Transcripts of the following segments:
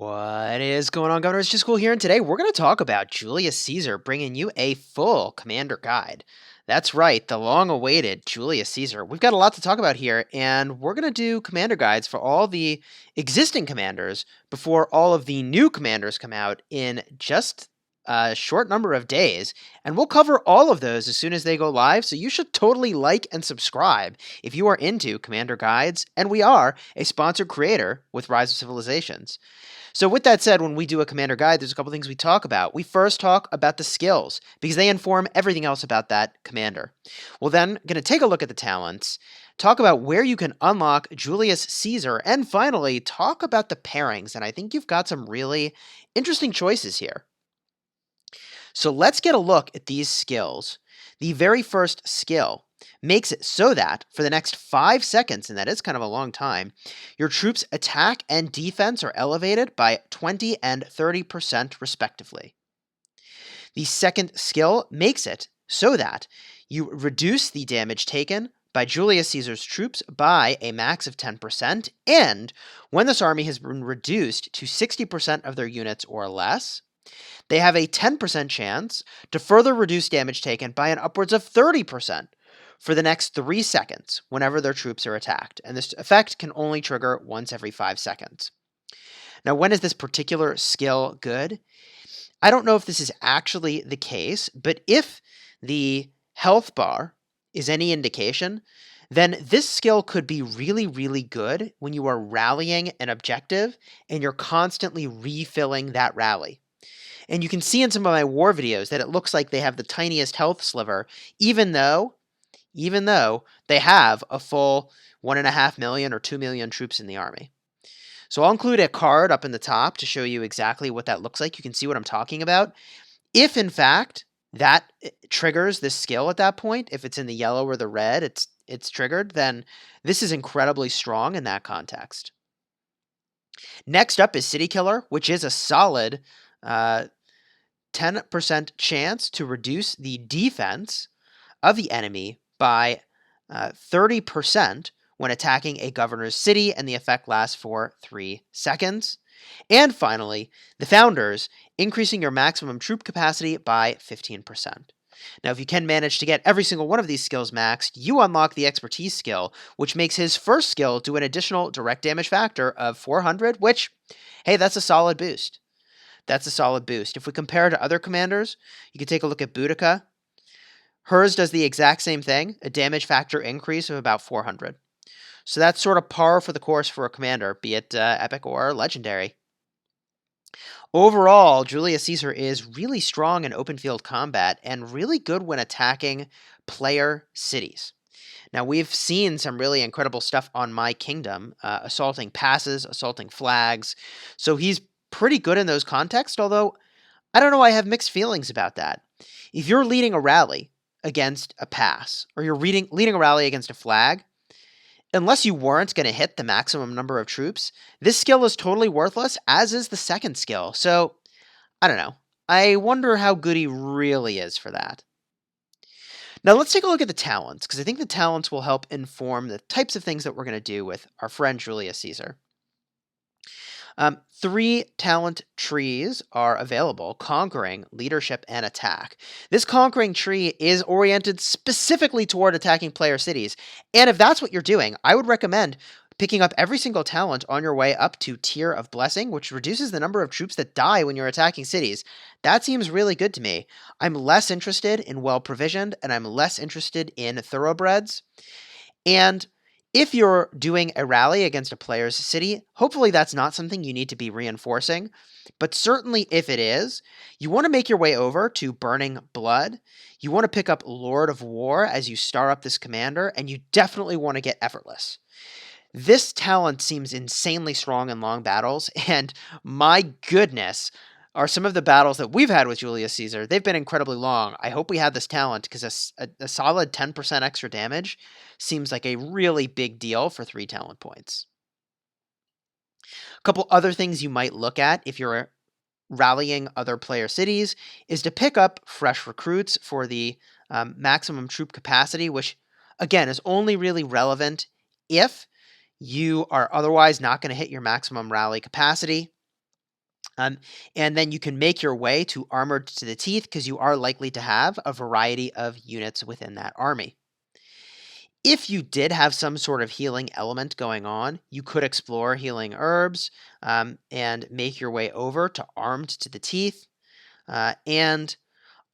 What is going on, Governor? It's Chisgule here, and today we're going to talk about Julius Caesar, bringing you a full commander guide. That's right, the long-awaited Julius Caesar. We've got a lot to talk about here, and we're going to do commander guides for all the existing commanders before all of the new commanders come out in just a short number of days, and we'll cover all of those as soon as they go live, so you should totally like and subscribe if you are into commander guides, and we are a sponsored creator with Rise of Civilizations. So with that said, when we do a commander guide, there's a couple things we talk about. We first talk about the skills, because they inform everything else about that commander. We're then going to take a look at the talents, talk about where you can unlock Julius Caesar, and finally, talk about the pairings. And I think you've got some really interesting choices here. So let's get a look at these skills. The very first skill makes it so that for the next 5 seconds, and that is kind of a long time, your troops' attack and defense are elevated by 20 and 30% respectively. The second skill makes it so that you reduce the damage taken by Julius Caesar's troops by a max of 10%, and when this army has been reduced to 60% of their units or less, they have a 10% chance to further reduce damage taken by an upwards of 30% for the next 3 seconds whenever their troops are attacked, and this effect can only trigger once every 5 seconds. Now, when is this particular skill good? I don't know if this is actually the case, but if the health bar is any indication, then this skill could be really, really good when you are rallying an objective and you're constantly refilling that rally. And you can see in some of my war videos that it looks like they have the tiniest health sliver, even though they have a full 1.5 million or 2 million troops in the army. So I'll include a card up in the top to show you exactly what that looks like. You can see what I'm talking about. If, in fact, that triggers this skill at that point, if it's in the yellow or the red, it's triggered, then this is incredibly strong in that context. Next up is City Killer, which is a solid 10% chance to reduce the defense of the enemy by 30% when attacking a governor's city, and the effect lasts for 3 seconds. And finally, the Founders, increasing your maximum troop capacity by 15%. Now, if you can manage to get every single one of these skills maxed, you unlock the Expertise skill, which makes his first skill do an additional direct damage factor of 400, which, hey, that's a solid boost. That's a solid boost. If we compare to other commanders, you can take a look at Boudica. Hers does the exact same thing, a damage factor increase of about 400. So that's sort of par for the course for a commander, be it epic or legendary. Overall, Julius Caesar is really strong in open field combat and really good when attacking player cities. Now, we've seen some really incredible stuff on My Kingdom, assaulting passes, assaulting flags, so he's pretty good in those contexts, although I don't know, I have mixed feelings about that. If you're leading a rally against a pass, or you're leading a rally against a flag, unless you weren't going to hit the maximum number of troops, this skill is totally worthless, as is the second skill. So, I don't know. I wonder how good he really is for that. Now, let's take a look at the talents, because I think the talents will help inform the types of things that we're going to do with our friend Julius Caesar. 3 talent trees are available: Conquering, Leadership, and Attack. This Conquering tree is oriented specifically toward attacking player cities, and if that's what you're doing, I would recommend picking up every single talent on your way up to Tier of Blessing, which reduces the number of troops that die when you're attacking cities. That seems really good to me. I'm less interested in well-provisioned, and I'm less interested in thoroughbreds. And if you're doing a rally against a player's city, hopefully that's not something you need to be reinforcing, but certainly if it is, you want to make your way over to Burning Blood. You want to pick up Lord of War as you star up this commander, and you definitely want to get Effortless. This talent seems insanely strong in long battles, and my goodness, are some of the battles that we've had with Julius Caesar. They've been incredibly long. I hope we have this talent, because a solid 10% extra damage seems like a really big deal for 3 talent points. A couple other things you might look at if you're rallying other player cities is to pick up fresh recruits for the maximum troop capacity, which, again, is only really relevant if you are otherwise not going to hit your maximum rally capacity. Um, and then you can make your way to armored to the teeth because you are likely to have a variety of units within that army. If you did have some sort of healing element going on, you could explore healing herbs and make your way over to armed to the teeth. And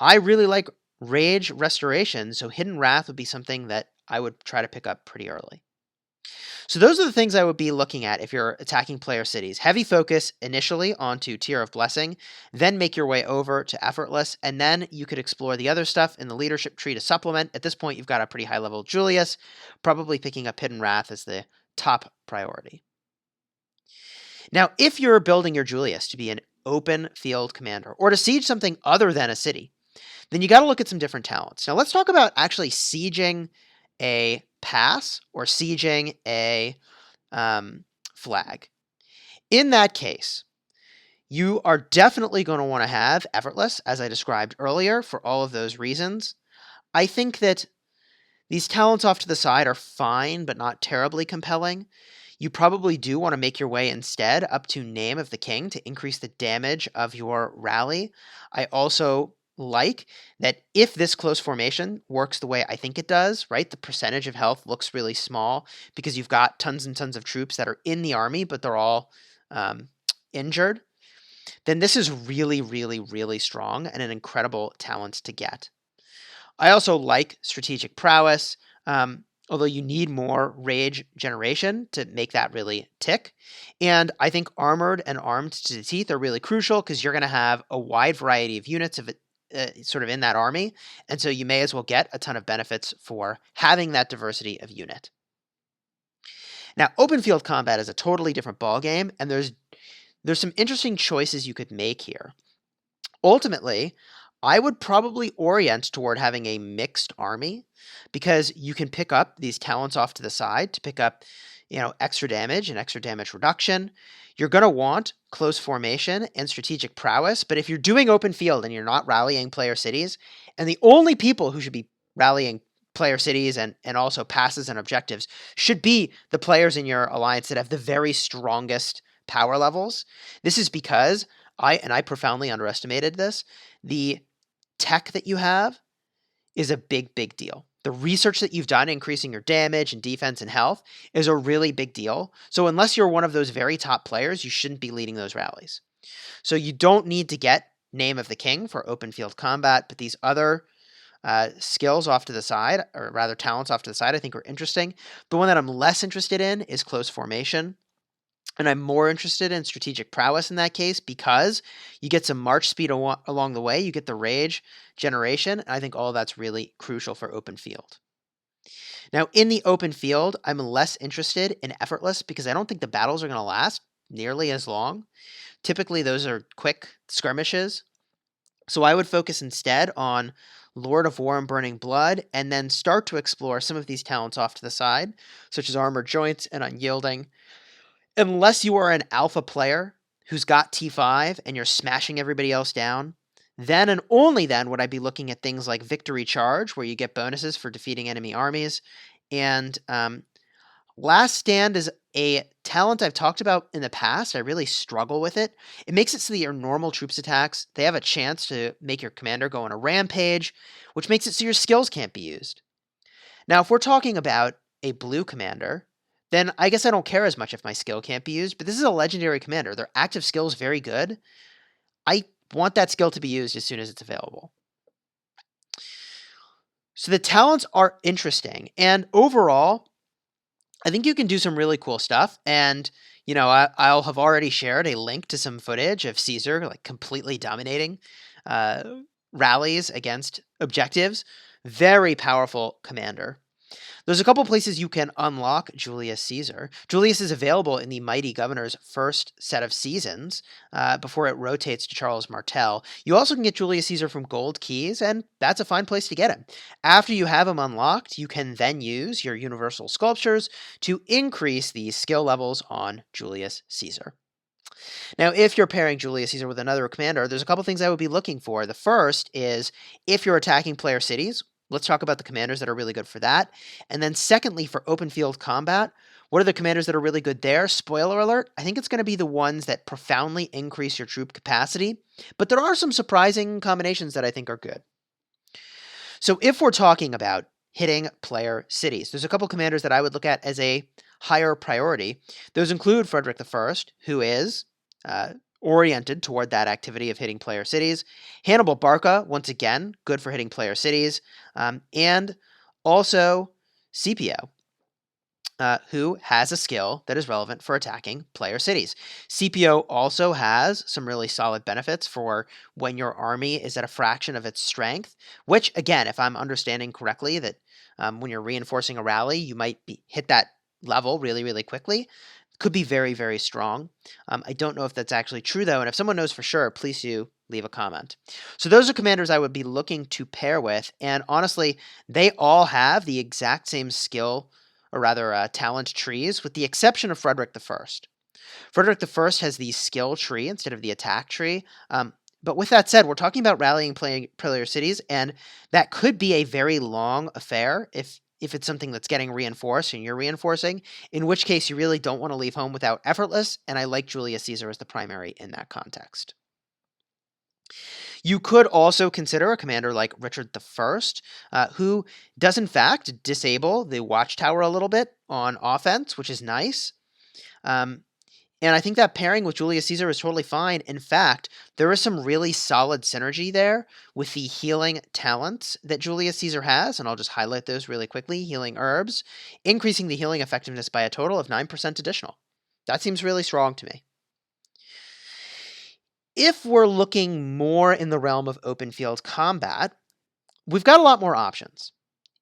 I really like rage restoration, so hidden wrath would be something that I would try to pick up pretty early. So those are the things I would be looking at if you're attacking player cities. Heavy focus initially onto Tier of Blessing, then make your way over to Effortless, and then you could explore the other stuff in the leadership tree to supplement. At this point, you've got a pretty high level Julius, probably picking up Hidden Wrath as the top priority. Now, if you're building your Julius to be an open field commander or to siege something other than a city, then you got to look at some different talents. Now, let's talk about actually sieging a pass or sieging a flag. In that case, you are definitely going to want to have Effortless, as I described earlier, for all of those reasons. I think that these talents off to the side are fine, but not terribly compelling. You probably do want to make your way instead up to Name of the King to increase the damage of your rally. I also like that if this close formation works the way I think it does, right? The percentage of health looks really small because you've got tons and tons of troops that are in the army, but they're all injured. Then this is really, really, really strong and an incredible talent to get. I also like strategic prowess, although you need more rage generation to make that really tick. And I think armored and armed to the teeth are really crucial because you're going to have a wide variety of units of it, sort of in that army. And so you may as well get a ton of benefits for having that diversity of unit. Now, open field combat is a totally different ballgame, and there's some interesting choices you could make here. Ultimately, I would probably orient toward having a mixed army because you can pick up these talents off to the side to pick up, extra damage and extra damage reduction. You're going to want close formation and strategic prowess, but if you're doing open field and you're not rallying player cities, and the only people who should be rallying player cities and also passes and objectives should be the players in your alliance that have the very strongest power levels. This is because I profoundly underestimated this. The tech that you have is a big, big deal. The research that you've done increasing your damage and defense and health is a really big deal. So unless you're one of those very top players, you shouldn't be leading those rallies. So you don't need to get Name of the King for open field combat, but these other skills off to the side, or rather talents off to the side, I think are interesting. The one that I'm less interested in is close formation. And I'm more interested in strategic prowess in that case because you get some march speed along the way. You get the rage generation. And I think all that's really crucial for open field. Now, in the open field, I'm less interested in Effortless because I don't think the battles are going to last nearly as long. Typically, those are quick skirmishes. So I would focus instead on Lord of War and Burning Blood and then start to explore some of these talents off to the side, such as Armored Joints and Unyielding. Unless you are an alpha player who's got T5 and you're smashing everybody else down, then and only then would I be looking at things like Victory Charge, where you get bonuses for defeating enemy armies. And Last Stand is a talent I've talked about in the past. I really struggle with it. It makes it so that your normal troops attacks, they have a chance to make your commander go on a rampage, which makes it so your skills can't be used. Now, if we're talking about a blue commander, then I guess I don't care as much if my skill can't be used, but this is a legendary commander. Their active skill is very good. I want that skill to be used as soon as it's available. So the talents are interesting, and overall, I think you can do some really cool stuff, and I'll have already shared a link to some footage of Caesar like completely dominating rallies against objectives. Very powerful commander. There's a couple places you can unlock Julius Caesar. Julius is available in the Mighty Governor's first set of seasons before it rotates to Charles Martel. You also can get Julius Caesar from Gold Keys, and that's a fine place to get him. After you have him unlocked, you can then use your Universal Sculptures to increase the skill levels on Julius Caesar. Now, if you're pairing Julius Caesar with another commander, there's a couple things I would be looking for. The first is if you're attacking player cities, let's talk about the commanders that are really good for that. And then secondly, for open field combat, What are the commanders that are really good there? Spoiler alert, I think it's going to be the ones that profoundly increase your troop capacity, but there are some surprising combinations that I think are good. So if we're talking about hitting player cities, there's a couple commanders that I would look at as a higher priority. Those include Frederick I, who is oriented toward that activity of hitting player cities. Hannibal Barca, once again, good for hitting player cities. And also Scipio, who has a skill that is relevant for attacking player cities. Scipio also has some really solid benefits for when your army is at a fraction of its strength, which, again, if I'm understanding correctly, that when you're reinforcing a rally, you might hit that level really, really quickly. Could be very, very strong. I don't know if that's actually true, though, and if someone knows for sure, please do leave a comment. So those are commanders I would be looking to pair with, and honestly, they all have the exact same skill, or rather talent trees, with the exception of Frederick I. Frederick I has the skill tree instead of the attack tree. But with that said, we're talking about rallying player cities, and that could be a very long affair if it's something that's getting reinforced and you're reinforcing, in which case you really don't want to leave home without effortless, and I like Julius Caesar as the primary in that context. You could also consider a commander like Richard I, who does in fact disable the watchtower a little bit on offense, which is nice. And I think that pairing with Julius Caesar is totally fine. In fact, there is some really solid synergy there with the healing talents that Julius Caesar has, and I'll just highlight those really quickly. Healing herbs, increasing the healing effectiveness by a total of 9% additional. That seems really strong to me. If we're looking more in the realm of open field combat, we've got a lot more options.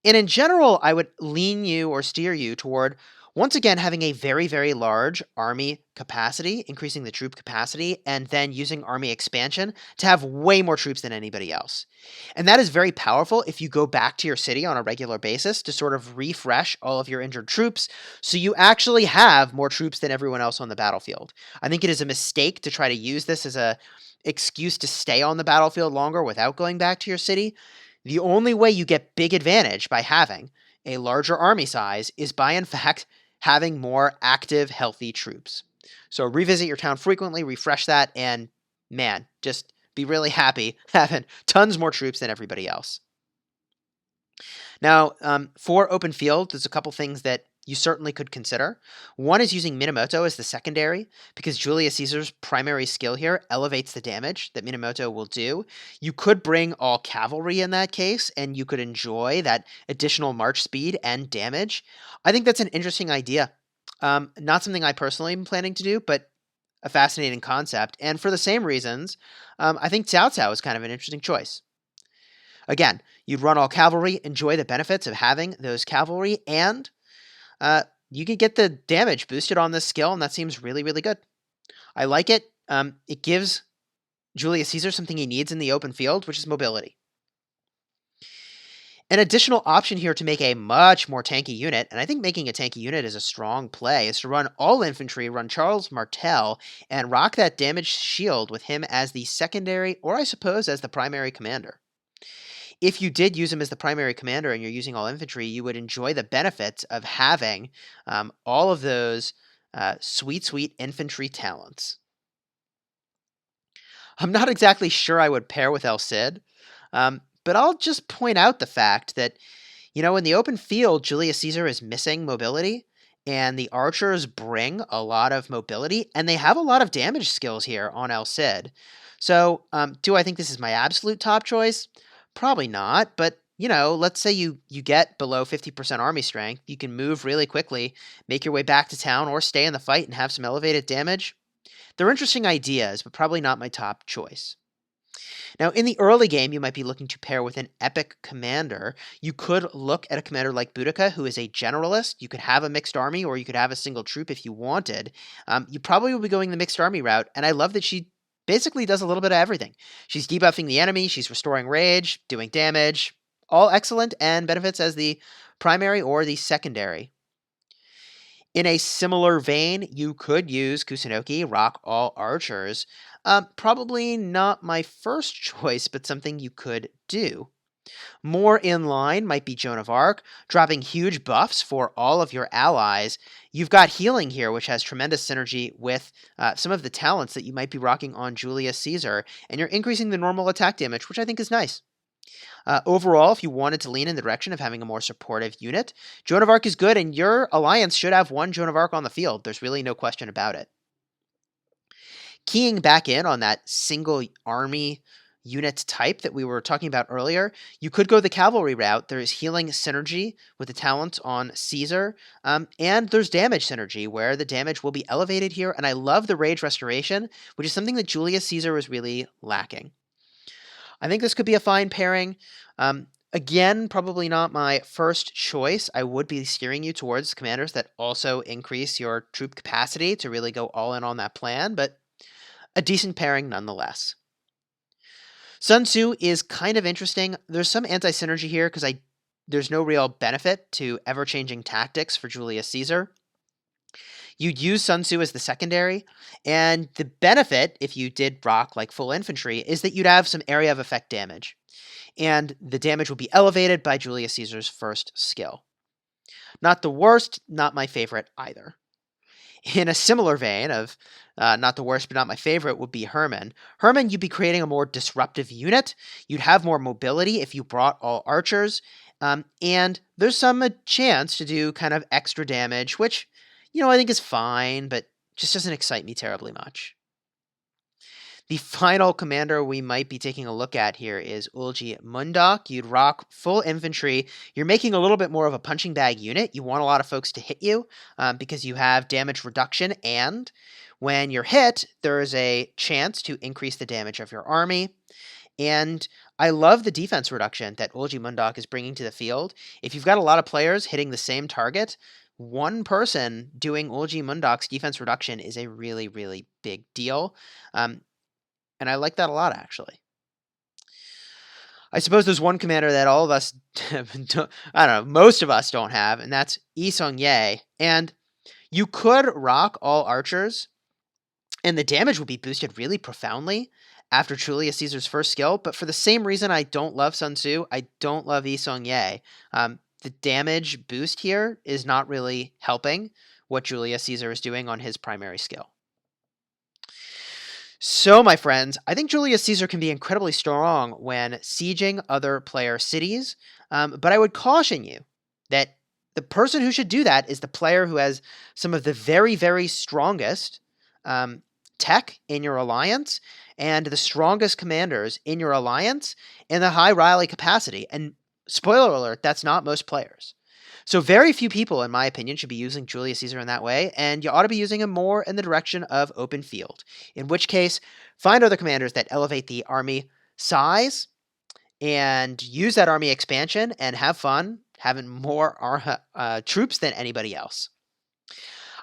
And in general, I would lean you or steer you toward, once again, having a very, very large army capacity, increasing the troop capacity, and then using army expansion to have way more troops than anybody else. And that is very powerful if you go back to your city on a regular basis to sort of refresh all of your injured troops, so you actually have more troops than everyone else on the battlefield. I think it is a mistake to try to use this as a excuse to stay on the battlefield longer without going back to your city. The only way you get big advantage by having a larger army size is by, in fact, having more active, healthy troops. So revisit your town frequently, refresh that, and man, just be really happy having tons more troops than everybody else. Now, for open field, there's a couple things that you certainly could consider. One is using Minamoto as the secondary, because Julius Caesar's primary skill here elevates the damage that Minamoto will do. You could bring all cavalry in that case, and you could enjoy that additional march speed and damage. I think that's an interesting idea. Not something I personally am planning to do, but a fascinating concept. And for the same reasons, I think Cao Cao is kind of an interesting choice. Again, you'd run all cavalry, enjoy the benefits of having those cavalry, and you could get the damage boosted on this skill, and that seems really, really good. I like it. It gives Julius Caesar something he needs in the open field, which is mobility. An additional option here to make a much more tanky unit, and I think making a tanky unit is a strong play, is to run all infantry, run Charles Martel, and rock that damaged shield with him as the secondary, or I suppose as the primary commander. If you did use him as the primary commander and you're using all infantry, you would enjoy the benefits of having all of those sweet, sweet infantry talents. I'm not exactly sure I would pair with El Cid, but I'll just point out the fact that, in the open field, Julius Caesar is missing mobility, and the archers bring a lot of mobility, and they have a lot of damage skills here on El Cid. So, do I think this is my absolute top choice? Probably not, but, let's say you get below 50% army strength, you can move really quickly, make your way back to town, or stay in the fight and have some elevated damage. They're interesting ideas, but probably not my top choice. Now, in the early game, you might be looking to pair with an epic commander. You could look at a commander like Boudica, who is a generalist. You could have a mixed army, or you could have a single troop if you wanted. You probably will be going the mixed army route, and I love that she basically does a little bit of everything. She's debuffing the enemy, she's restoring rage, doing damage, all excellent, and benefits as the primary or the secondary. In a similar vein, you could use Kusunoki, rock all archers. Probably not my first choice, but something you could do. More in line might be Joan of Arc, dropping huge buffs for all of your allies. You've got healing here, which has tremendous synergy with some of the talents that you might be rocking on Julius Caesar, and you're increasing the normal attack damage, which I think is nice. Overall, if you wanted to lean in the direction of having a more supportive unit, Joan of Arc is good, and your alliance should have one Joan of Arc on the field. There's really no question about it. Keying back in on that single army unit type that we were talking about earlier, you could go the cavalry route. There is healing synergy with the talent on Caesar, and there's damage synergy where the damage will be elevated here. And I love the rage restoration, which is something that Julius Caesar was really lacking. I think this could be a fine pairing. Again, probably not my first choice. I would be steering you towards commanders that also increase your troop capacity to really go all in on that plan, but a decent pairing nonetheless. Sun Tzu is kind of interesting. There's some anti-synergy here because there's no real benefit to ever-changing tactics for Julius Caesar. You'd use Sun Tzu as the secondary, and the benefit, if you did rock like full infantry, is that you'd have some area of effect damage, and the damage will be elevated by Julius Caesar's first skill. Not the worst, not my favorite either. In a similar vein of not the worst but not my favorite would be Hermann. Hermann, you'd be creating a more disruptive unit. You'd have more mobility if you brought all archers. And there's some chance to do kind of extra damage, which, I think is fine, but just doesn't excite me terribly much. The final commander we might be taking a look at here is Ulgi Mundak. You'd rock full infantry. You're making a little bit more of a punching bag unit. You want a lot of folks to hit you because you have damage reduction, and when you're hit, there is a chance to increase the damage of your army. And I love the defense reduction that Ulgi Mundak is bringing to the field. If you've got a lot of players hitting the same target, one person doing Ulgi Mundak's defense reduction is a really, really big deal. And I like that a lot, actually. I suppose there's one commander that all of us, most of us don't have, and that's Yi Song-ye. And you could rock all archers, and the damage will be boosted really profoundly after Julius Caesar's first skill. But for the same reason I don't love Sun Tzu, I don't love Yi Song-ye. The damage boost here is not really helping what Julius Caesar is doing on his primary skill. So, my friends, I think Julius Caesar can be incredibly strong when sieging other player cities, but I would caution you that the person who should do that is the player who has some of the very, very strongest tech in your alliance and the strongest commanders in your alliance and the high rally capacity. And spoiler alert, that's not most players. So very few people, in my opinion, should be using Julius Caesar in that way, and you ought to be using him more in the direction of open field, in which case, find other commanders that elevate the army size and use that army expansion and have fun having more troops than anybody else.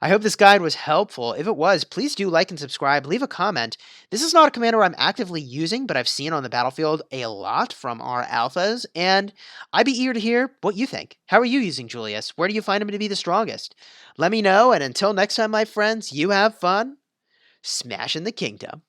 I hope this guide was helpful. If it was, please do like and subscribe. Leave a comment. This is not a commander I'm actively using, but I've seen on the battlefield a lot from our alphas, and I'd be eager to hear what you think. How are you using Julius? Where do you find him to be the strongest? Let me know, and until next time, my friends, you have fun smashing the kingdom.